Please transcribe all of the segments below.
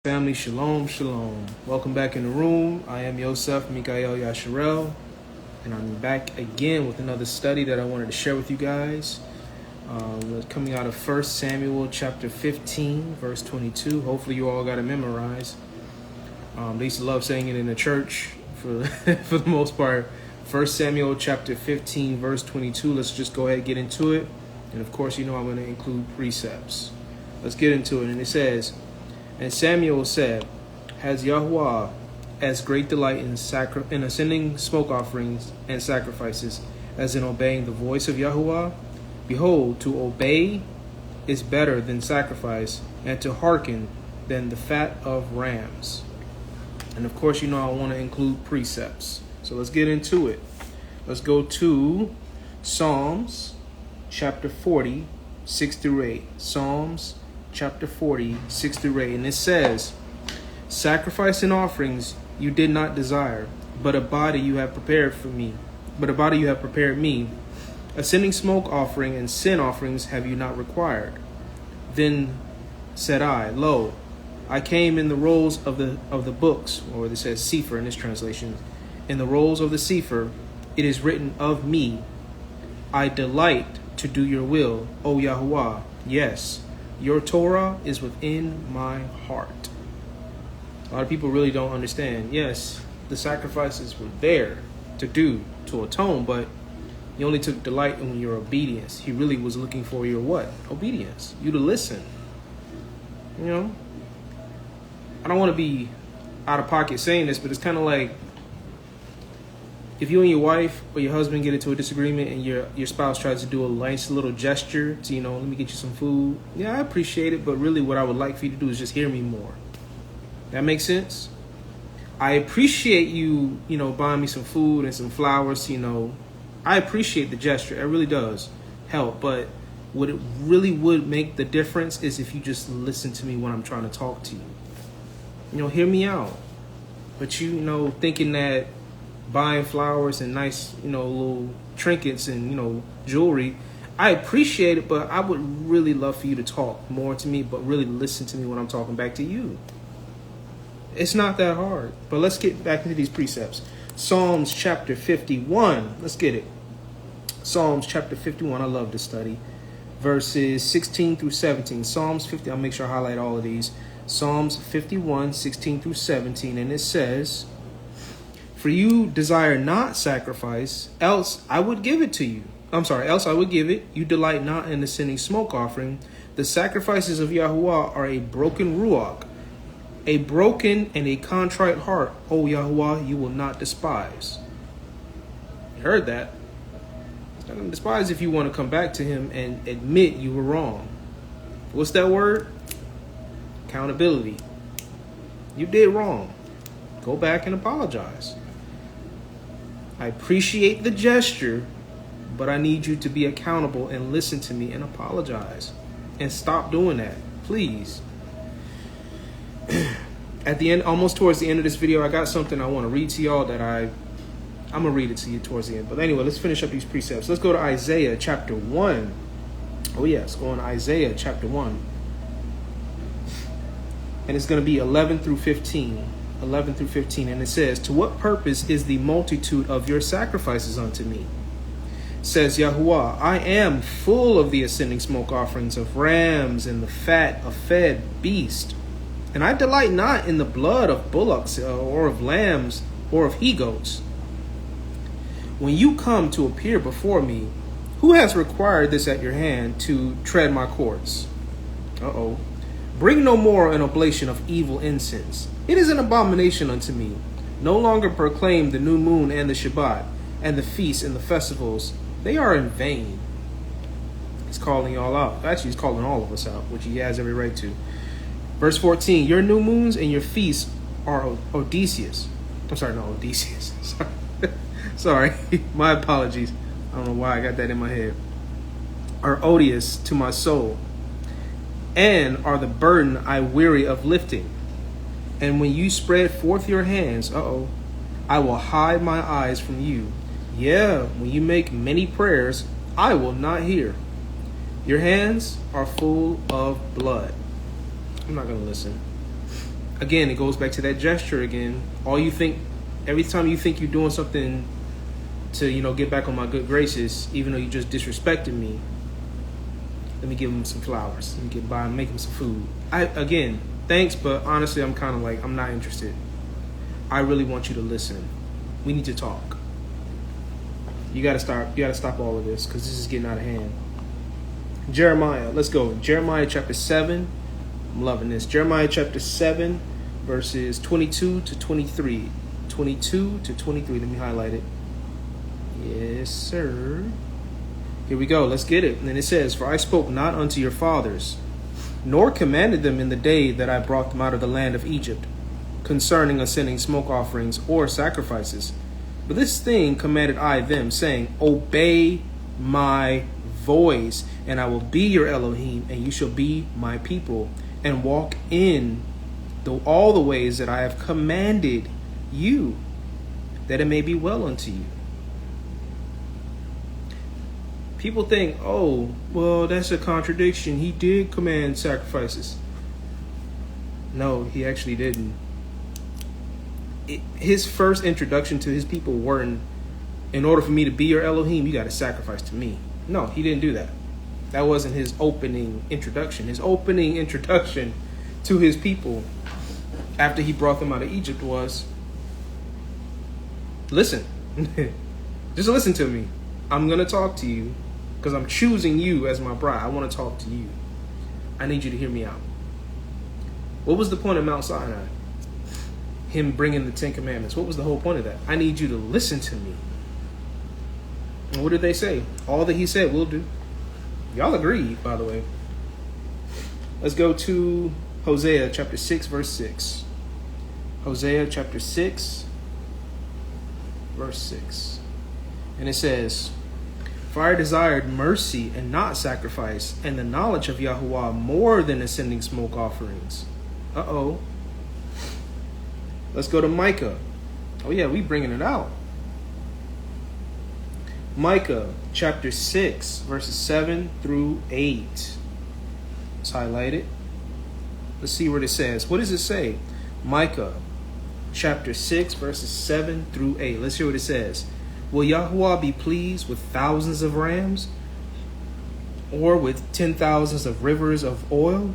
Family, shalom, shalom. Welcome back in the room. I am Yosef Mikael Yasharel, and I'm back again with another study that I wanted to share with you guys. Coming out of 1 Samuel chapter 15, verse 22. Hopefully you all got it memorized. They used to love saying it in the church for, for the most part. 1 Samuel chapter 15, verse 22. Let's just go ahead and get into it. And of course, you know I'm going to include precepts. Let's get into it. And it says, "And Samuel said, Has Yahuwah as great delight in ascending smoke offerings and sacrifices as in obeying the voice of Yahuwah? Behold, to obey is better than sacrifice, and to hearken than the fat of rams." And of course, you know I want to include precepts. So let's get into it. Let's go to Psalms chapter 40, 6 through 8. Psalms chapter 40, 6 through 8. And it says, "Sacrifice and offerings you did not desire, but a body you have prepared for me. But a body you have prepared me. Ascending smoke offering and sin offerings have you not required. Then said I, Lo, I came in the rolls of the books," or it says Sefer in this translation. "In the rolls of the Sefer, it is written of me, I delight to do your will, O Yahuwah. Yes, your Torah is within my heart." A lot of people really don't understand. Yes, the sacrifices were there to atone, but he only took delight in your obedience. He really was looking for your what? Obedience. You to listen. You know? I don't want to be out of pocket saying this, but it's kind of like if you and your wife or your husband get into a disagreement and your spouse tries to do a nice little gesture to, let me get you some food. Yeah, I appreciate it, but really what I would like for you to do is just hear me more. That makes sense? I appreciate you, buying me some food and some flowers, I appreciate the gesture. It really does help, but what it really would make the difference is if you just listen to me when I'm trying to talk to you. Hear me out. But thinking that buying flowers and nice, little trinkets and, jewelry, I appreciate it, but I would really love for you to talk more to me, but really listen to me when I'm talking back to you. It's not that hard. But let's get back into these precepts. Psalms chapter 51. Let's get it. Psalms chapter 51. I love this study. Verses 16 through 17. Psalms 50. I'll make sure I highlight all of these. Psalms 51, 16 through 17. And it says, "For you desire not sacrifice, else I would give it to you. Else I would give it. You delight not in the ascending smoke offering. The sacrifices of Yahuwah are a broken ruach, a broken and a contrite heart. O Yahuwah, you will not despise." You heard that. He's not going to despise if you want to come back to him and admit you were wrong. What's that word? Accountability. You did wrong. Go back and apologize. I appreciate the gesture, but I need you to be accountable and listen to me and apologize. And stop doing that, please. At the end, almost towards the end of this video, I got something I want to read to y'all that I'm going to read it to you towards the end. But anyway, let's finish up these precepts. Let's go to Isaiah chapter 1. Oh yes, go on Isaiah chapter 1. And it's going to be 11 through 15. 11 through 15. And it says, "To what purpose is the multitude of your sacrifices unto me? Says Yahuwah, I am full of the ascending smoke offerings of rams and the fat of fed beast. And I delight not in the blood of bullocks or of lambs or of he-goats. When you come to appear before me, who has required this at your hand to tread my courts? Bring no more an oblation of evil incense. It is an abomination unto me. No longer proclaim the new moon and the Shabbat and the feasts and the festivals. They are in vain." He's calling y'all out. Actually, he's calling all of us out, which he has every right to. Verse 14, "Your new moons and your feasts are Odysseus." Odysseus. Sorry, my apologies. I don't know why I got that in my head. "Are odious to my soul, and are the burden I weary of lifting. And when you spread forth your hands, I will hide my eyes from you. Yeah, when you make many prayers, I will not hear. Your hands are full of blood." I'm not going to listen. Again, it goes back to that gesture again. Every time you think you're doing something to, get back on my good graces, even though you just disrespected me, let me give him some flowers. Let me make him some food. Thanks, but honestly, I'm kind of like, I'm not interested. I really want you to listen. We need to talk. You gotta stop all of this, because this is getting out of hand. Jeremiah, let's go. Jeremiah chapter 7. I'm loving this. Jeremiah chapter 7, verses 22 to 23. 22 to 23. Let me highlight it. Yes, sir. Here we go. Let's get it. And then it says, "For I spoke not unto your fathers, nor commanded them in the day that I brought them out of the land of Egypt, concerning ascending smoke offerings or sacrifices. But this thing commanded I them, saying, Obey my voice, and I will be your Elohim, and you shall be my people, and walk in all the ways that I have commanded you, that it may be well unto you." People think, oh, well, that's a contradiction. He did command sacrifices. No, he actually didn't. His first introduction to his people weren't, in order for me to be your Elohim, you got to sacrifice to me. No, he didn't do that. That wasn't his opening introduction. His opening introduction to his people after he brought them out of Egypt was, listen. Just listen to me. I'm going to talk to you because I'm choosing you as my bride. I want to talk to you. I need you to hear me out. What was the point of Mount Sinai? Him bringing the 10 Commandments. What was the whole point of that? I need you to listen to me. And what did they say? All that he said, we'll do. Y'all agreed, by the way. Let's go to Hosea chapter 6, verse 6. Hosea chapter 6, verse 6. And it says, "For I desired mercy and not sacrifice, and the knowledge of Yahuwah more than ascending smoke offerings." Uh-oh. Let's go to Micah. Oh yeah, we bringing it out. Micah chapter 6, verses 7 through 8. Let's highlight it. Let's see what it says. What does it say? Micah chapter 6, verses 7 through 8. Let's hear what it says. "Will Yahuwah be pleased with thousands of rams, or with 10,000s of rivers of oil?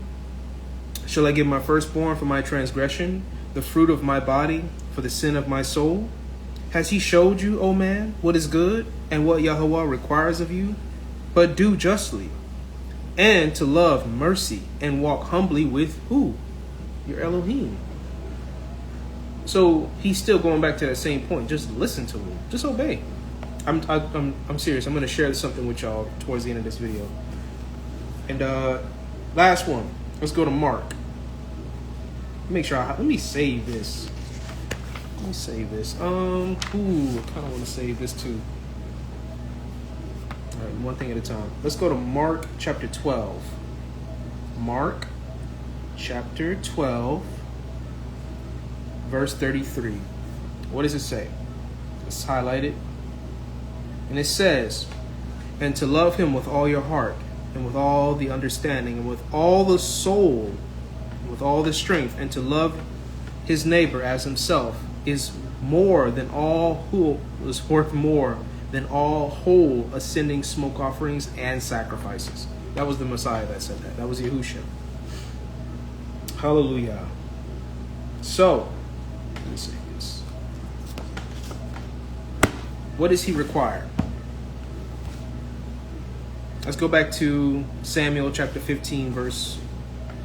Shall I give my firstborn for my transgression, the fruit of my body for the sin of my soul? Has he showed you, O man, what is good, and what Yahuwah requires of you? But do justly, and to love mercy, and walk humbly with" who? Your Elohim. So he's still going back to that same point. Just listen to him. Just obey. I'm serious. I'm going to share something with y'all towards the end of this video. And last one. Let's go to Mark. Let me save this. I kind of want to save this too. All right, one thing at a time. Let's go to Mark chapter 12. Mark chapter 12. Verse 33. What does it say? Let's highlight it. And it says, "And to love him with all your heart, and with all the understanding, and with all the soul, and with all the strength, and to love his neighbor as himself is more than all is worth more than all whole ascending smoke offerings and sacrifices." That was the Messiah that said that. That was Yahushua. Hallelujah. So, let me say this. What does he require? Let's go back to Samuel chapter 15, verse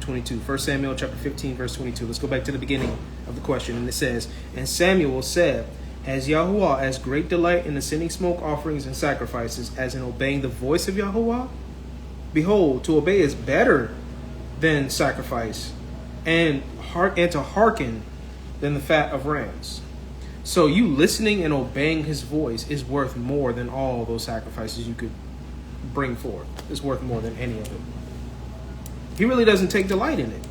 22. 1 Samuel chapter 15, verse 22. Let's go back to the beginning of the question. And it says, "And Samuel said, Has Yahuwah as great delight in ascending smoke offerings and sacrifices as in obeying the voice of Yahuwah? Behold, to obey is better than sacrifice, and to hearken than the fat of rams." So you listening and obeying his voice is worth more than all those sacrifices you could bring forth. It's worth more than any of it. He really doesn't take delight in it.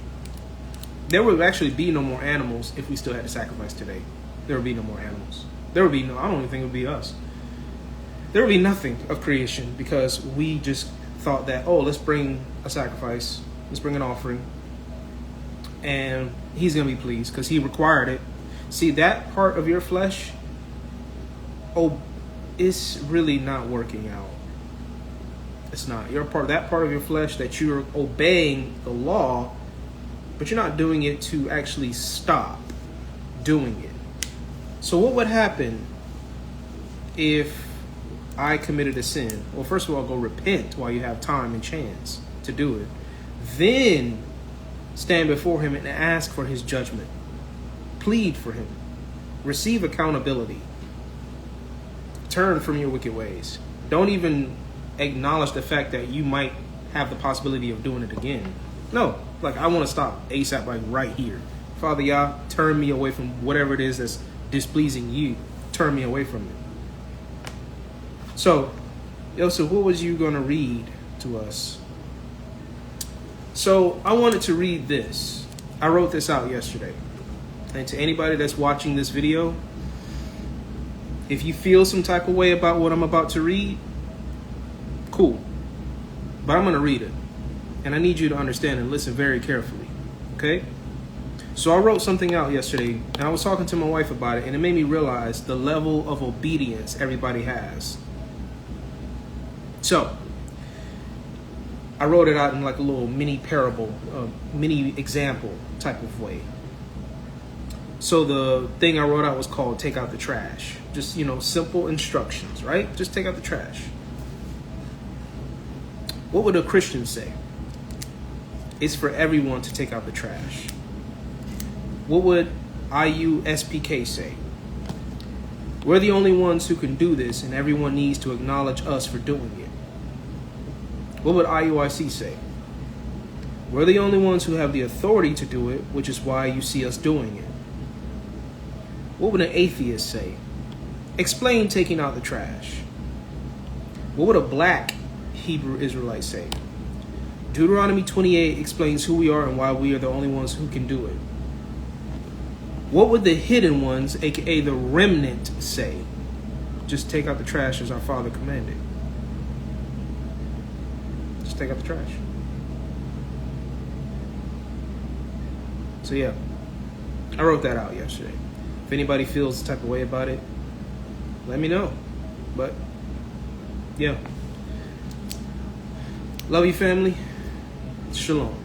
There would actually be no more animals if we still had to sacrifice today. There would be no more animals. I don't even think it would be us. There would be nothing of creation because we just thought that, let's bring a sacrifice. Let's bring an offering. And He's going to be pleased because he required it. See, that part of your flesh, it's really not working out. It's not. That part of your flesh that you're obeying the law, but you're not doing it to actually stop doing it. So what would happen if I committed a sin? Well, first of all, go repent while you have time and chance to do it. Then stand before him and ask for his judgment. Plead for him. Receive accountability. Turn from your wicked ways. Don't even acknowledge the fact that you might have the possibility of doing it again. No, like, I want to stop ASAP, like right here. Father Yah, turn me away from whatever it is that's displeasing you. Turn me away from it. So, Yosef, what was you going to read to us? So, I wanted to read this. I wrote this out yesterday. And to anybody that's watching this video, if you feel some type of way about what I'm about to read, cool. But I'm going to read it. And I need you to understand and listen very carefully. Okay? So I wrote something out yesterday, and I was talking to my wife about it, and it made me realize the level of obedience everybody has. So, I wrote it out in like a little mini parable, mini example type of way. So the thing I wrote out was called Take Out the Trash. Just, simple instructions, right? Just take out the trash. What would a Christian say? It's for everyone to take out the trash. What would IUSPK say? We're the only ones who can do this, and everyone needs to acknowledge us for doing it. What would IUIC say? We're the only ones who have the authority to do it, which is why you see us doing it. What would an atheist say? Explain taking out the trash. What would a black Hebrew Israelite say? Deuteronomy 28 explains who we are and why we are the only ones who can do it. What would the hidden ones, aka the remnant, say? Just take out the trash as our Father commanded. Just take out the trash. So yeah, I wrote that out yesterday. If anybody feels the type of way about it, let me know. But yeah, love you, family. Shalom.